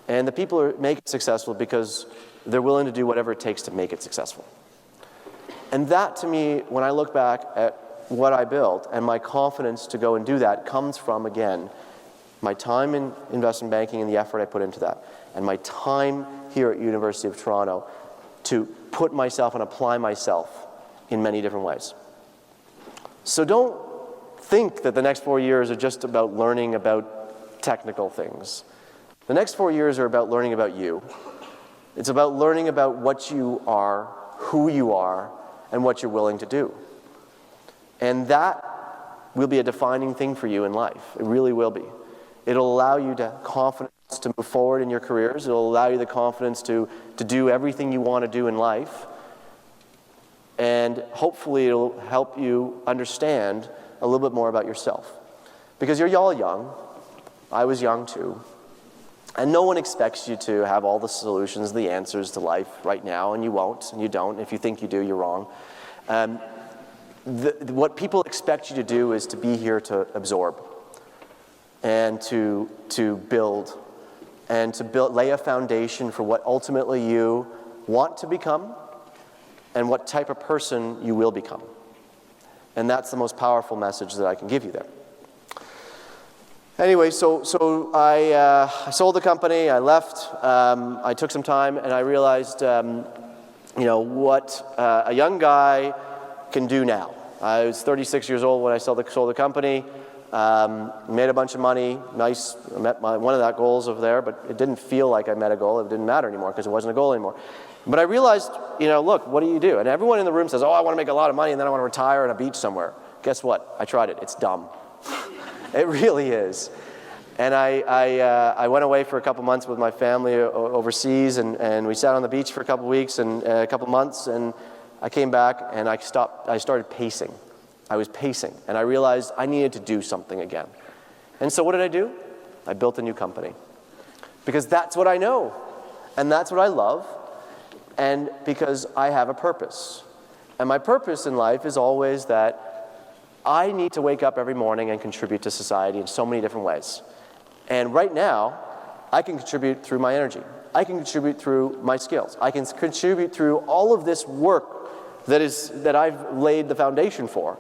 And the people make it successful because they're willing to do whatever it takes to make it successful. And that, to me, when I look back at what I built and my confidence to go and do that comes from, again, my time in investment banking and the effort I put into that, and my time here at University of Toronto to put myself and apply myself in many different ways. So don't think that the next 4 years are just about learning about technical things. The next 4 years are about learning about you. It's about learning about what you are, who you are, and what you're willing to do. And that will be a defining thing for you in life. It really will be. It'll allow you to have confidence to move forward in your careers. It'll allow you the confidence to do everything you want to do in life. And hopefully it'll help you understand a little bit more about yourself. Because you're all young. I was young too. And no one expects you to have all the solutions, the answers to life right now, and you won't, and you don't. If you think you do, you're wrong. What people expect you to do is to be here to absorb and to build and to lay a foundation for what ultimately you want to become and what type of person you will become. And that's the most powerful message that I can give you there. Anyway, so I sold the company, I left, I took some time, and I realized, what a young guy can do now. I was 36 years old when I sold the company, made a bunch of money, nice, I met one of the goals over there, but it didn't feel like I met a goal, it didn't matter anymore because it wasn't a goal anymore. But I realized, look, what do you do? And everyone in the room says, oh, I want to make a lot of money and then I want to retire on a beach somewhere. Guess what? I tried it, it's dumb. It really is. And I went away for a couple months with my family overseas, and we sat on the beach for a couple weeks and a couple months, and I came back and I started pacing. I was pacing, and I realized I needed to do something again. And so what did I do? I built a new company. Because that's what I know, and that's what I love, and because I have a purpose. And my purpose in life is always that I need to wake up every morning and contribute to society in so many different ways. And right now, I can contribute through my energy. I can contribute through my skills. I can contribute through all of this work that I've laid the foundation for.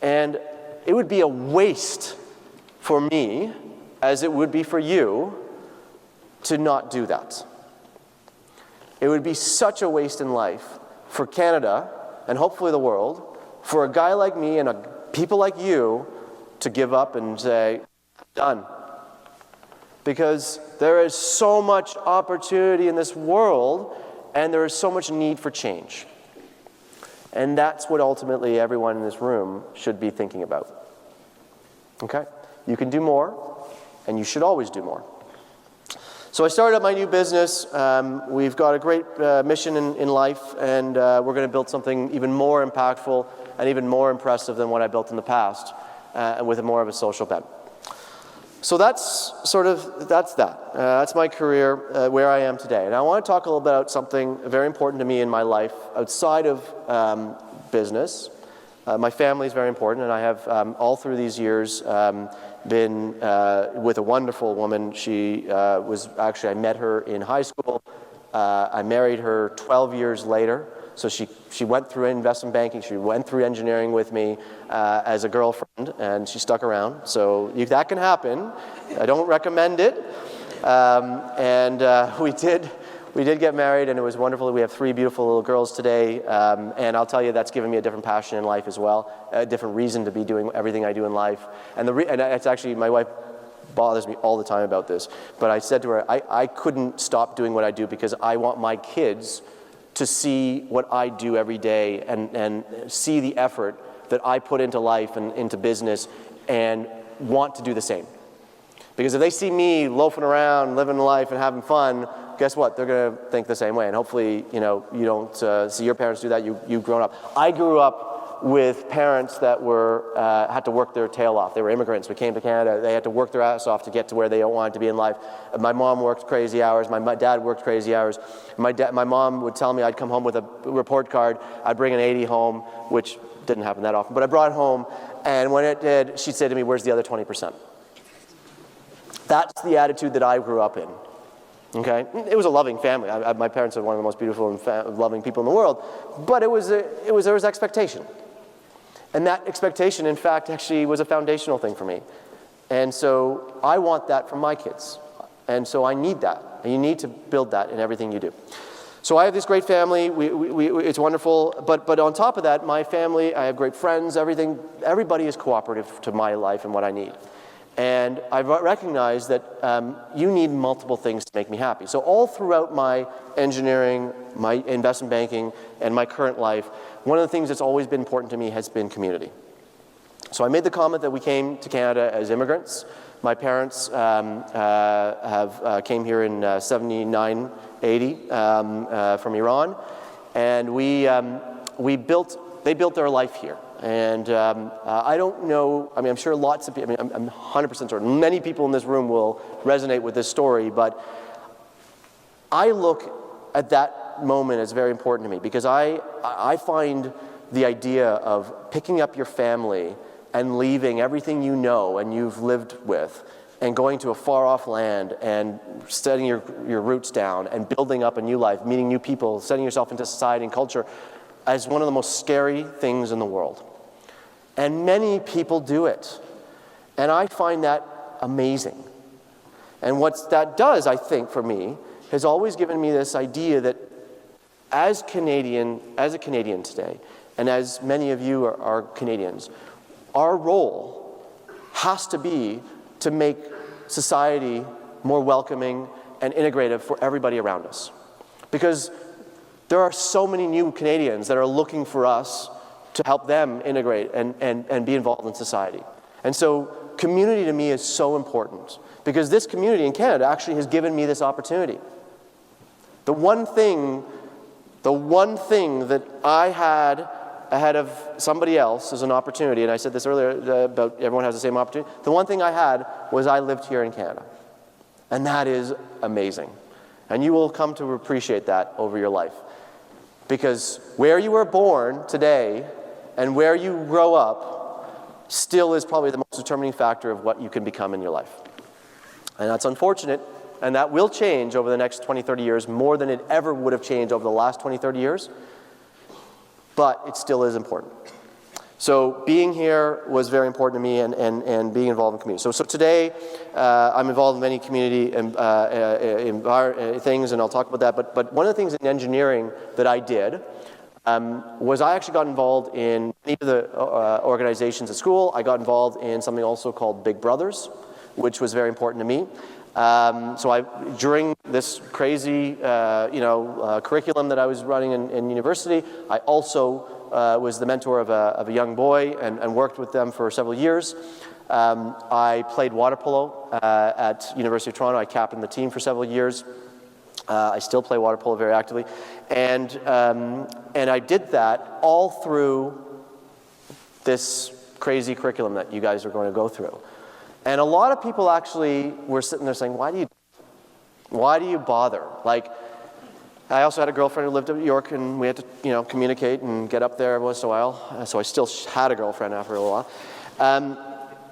And it would be a waste for me, as it would be for you, to not do that. It would be such a waste in life for Canada, and hopefully the world, for a guy like me and people like you to give up and say, done. Because there is so much opportunity in this world, and there is so much need for change. And that's what ultimately everyone in this room should be thinking about. Okay? You can do more, and you should always do more. So I started up my new business. We've got a great mission in life, and we're going to build something even more impactful and even more impressive than what I built in the past, and with more of a social bent. So that's that. That's my career, where I am today. And I want to talk a little bit about something very important to me in my life outside of business. My family is very important, and I have all through these years been with a wonderful woman. She I met her in high school. I married her 12 years later. So she went through investment banking. She went through engineering with me as a girlfriend, and she stuck around. So that can happen. I don't recommend it. We did get married, and it was wonderful. We have 3 beautiful little girls today, and I'll tell you that's given me a different passion in life as well, a different reason to be doing everything I do in life. And it's actually, my wife bothers me all the time about this, but I said to her, I couldn't stop doing what I do because I want my kids to see what I do every day and see the effort that I put into life and into business and want to do the same. Because if they see me loafing around, living life and having fun, guess what? They're going to think the same way. And hopefully, you don't see your parents do that. You've grown up. I grew up with parents that had to work their tail off. They were immigrants. We came to Canada. They had to work their ass off to get to where they wanted to be in life. My mom worked crazy hours. My dad worked crazy hours. My mom would tell me I'd come home with a report card. I'd bring an 80 home, which didn't happen that often. But I brought it home, and when it did, she'd say to me, "Where's the other 20%?" That's the attitude that I grew up in. Okay, it was a loving family. My parents are one of the most beautiful and loving people in the world, but there was expectation. And that expectation, in fact, actually was a foundational thing for me. And so I want that for my kids. And so I need that. And you need to build that in everything you do. So I have this great family, it's wonderful, but on top of that, my family, I have great friends, everybody is cooperative to my life and what I need. And I've recognized that you need multiple things to make me happy. So all throughout my engineering, my investment banking, and my current life, one of the things that's always been important to me has been community. So I made the comment that we came to Canada as immigrants. My parents came here in 79, 80 from Iran, and they built their life here. And I don't know, I mean, I'm sure lots of people, I'm 100% certain, many people in this room will resonate with this story, but I look at that moment as very important to me because I find the idea of picking up your family and leaving everything you know and you've lived with and going to a far-off land and setting your roots down and building up a new life, meeting new people, setting yourself into society and culture as one of the most scary things in the world. And many people do it. And I find that amazing. And what that does, I think, for me, has always given me this idea that as a Canadian today, and as many of you are Canadians, our role has to be to make society more welcoming and integrative for everybody around us. Because there are so many new Canadians that are looking for us to help them integrate and be involved in society. And so community to me is so important because this community in Canada actually has given me this opportunity. The one thing that I had ahead of somebody else as an opportunity, and I said this earlier about everyone has the same opportunity, the one thing I had was I lived here in Canada. And that is amazing. And you will come to appreciate that over your life. Because where you were born today and where you grow up still is probably the most determining factor of what you can become in your life. And that's unfortunate, and that will change over the next 20, 30 years more than it ever would have changed over the last 20, 30 years. But it still is important. So being here was very important to me and being involved in community. So today, I'm involved in many community things, and I'll talk about that. But one of the things in engineering that I did was I actually got involved in many of the organizations at school. I got involved in something also called Big Brothers, which was very important to me. So during this crazy, curriculum that I was running in university, I also was the mentor of a young boy and worked with them for several years. I played water polo at University of Toronto. I captained the team for several years. I still play water polo very actively, and I did that all through this crazy curriculum that you guys are going to go through. And a lot of people actually were sitting there saying, why do you bother? Like, I also had a girlfriend who lived in New York, and we had to, communicate and get up there every once in a while. So I still had a girlfriend after a little while.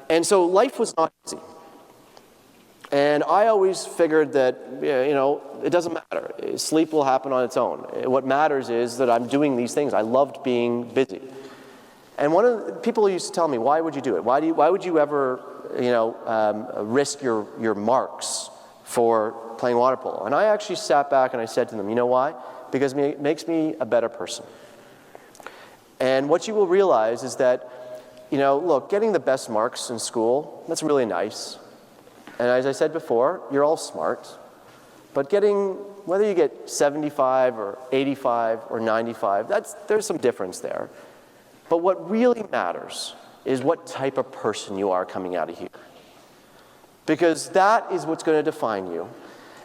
And so life was not easy. And I always figured that, it doesn't matter. Sleep will happen on its own. What matters is that I'm doing these things. I loved being busy. And one of the people used to tell me, why would you do it? Why would you ever risk your marks for playing water polo? And I actually sat back and I said to them, you know why? Because it makes me a better person. And what you will realize is that, look, getting the best marks in school, that's really nice. And as I said before, you're all smart. But whether you get 75 or 85 or 95, there's some difference there. But what really matters is what type of person you are coming out of here. Because that is what's going to define you.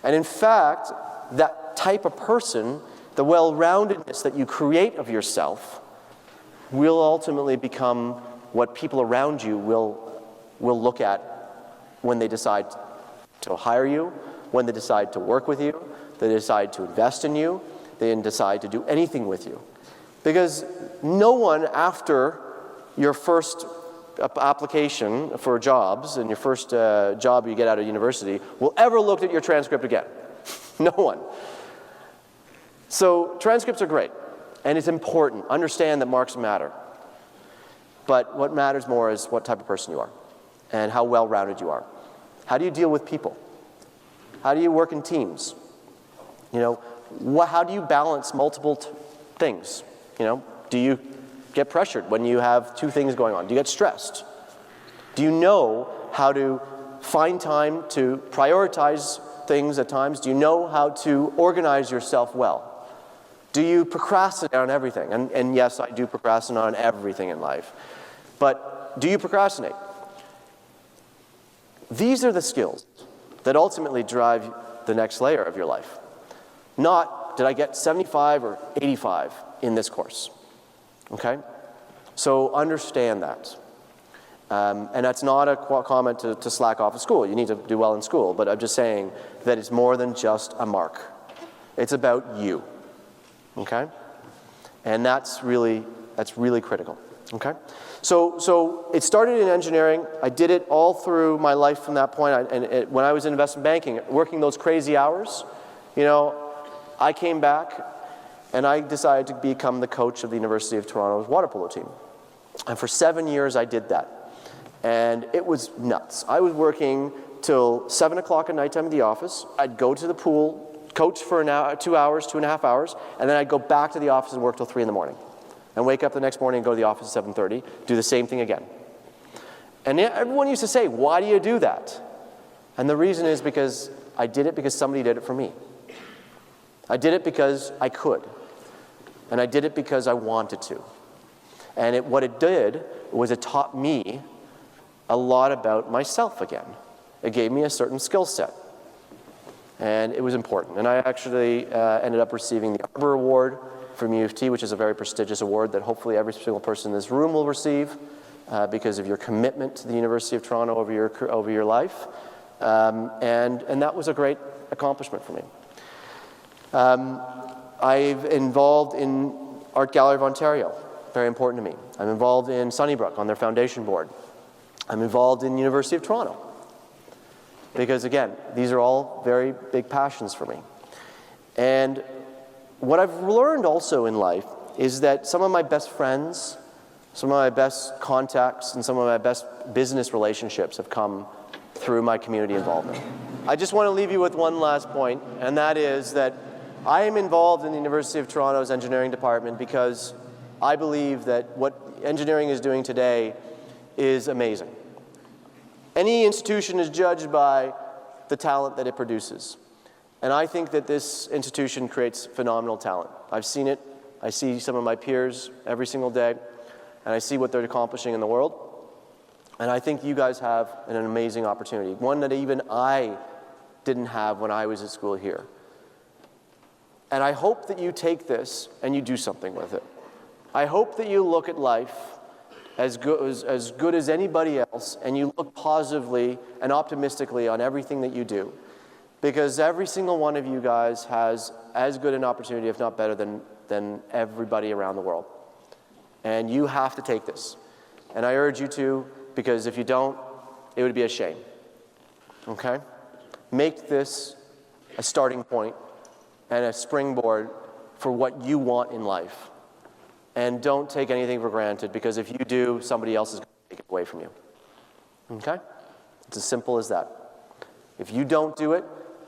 And in fact, that type of person, the well-roundedness that you create of yourself, will ultimately become what people around you will look at when they decide to hire you, when they decide to work with you, they decide to invest in you, they decide to do anything with you. Because no one after your first application for jobs and your first job you get out of university will ever look at your transcript again. No one. So transcripts are great, and it's important. Understand that marks matter. But what matters more is what type of person you are and how well-rounded you are. How do you deal with people? How do you work in teams? how do you balance multiple things? You know, do you get pressured when you have two things going on? Do you get stressed? Do you know how to find time to prioritize things at times? Do you know how to organize yourself well? Do you procrastinate on everything? And yes, I do procrastinate on everything in life. But do you procrastinate? These are the skills that ultimately drive the next layer of your life. Not, did I get 75 or 85 in this course? Okay? So understand that. And that's not a comment to slack off of school. You need to do well in school. But I'm just saying that it's more than just a mark. It's about you. Okay? And that's really critical. Okay? So it started in engineering. I did it all through my life from that point. When I was in investment banking, working those crazy hours, you know, I came back and I decided to become the coach of the University of Toronto's water polo team. And for 7 years I did that. And it was nuts. I was working till 7 o'clock at nighttime at the office. I'd go to the pool, coach for an hour, 2 hours, 2.5 hours, and then I'd go back to the office and work till 3 in the morning. And wake up the next morning and go to the office at 7:30, do the same thing again. And everyone used to say, why do you do that? And the reason is because I did it because somebody did it for me. I did it because I could. And I did it because I wanted to. And what it did was it taught me a lot about myself again. It gave me a certain skill set. And it was important. And I actually ended up receiving the Arbor Award from U of T, which is a very prestigious award that hopefully every single person in this room will receive because of your commitment to the University of Toronto over your life. And that was a great accomplishment for me. I'm involved in Art Gallery of Ontario, very important to me. I'm involved in Sunnybrook on their foundation board. I'm involved in University of Toronto because, again, these are all very big passions for me. And what I've learned also in life is that some of my best friends, some of my best contacts, and some of my best business relationships have come through my community involvement. I just want to leave you with one last point, and that is that I am involved in the University of Toronto's engineering department because I believe that what engineering is doing today is amazing. Any institution is judged by the talent that it produces. And I think that this institution creates phenomenal talent. I've seen it. I see some of my peers every single day, and I see what they're accomplishing in the world. And I think you guys have an amazing opportunity, one that even I didn't have when I was at school here. And I hope that you take this and you do something with it. I hope that you look at life as good as anybody else, and you look positively and optimistically on everything that you do. Because every single one of you guys has as good an opportunity, if not better, than everybody around the world. And you have to take this. And I urge you to, because if you don't, it would be a shame. Okay? Make this a starting point and a springboard for what you want in life. And don't take anything for granted, because if you do, somebody else is going to take it away from you. Okay? It's as simple as that. If you don't do it,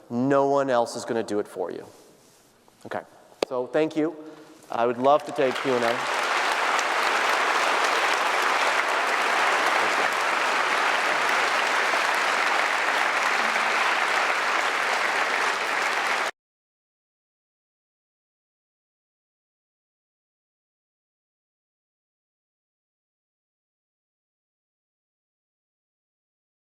no one else is going to do it for you. Okay, so thank you. I would love to take Q&A.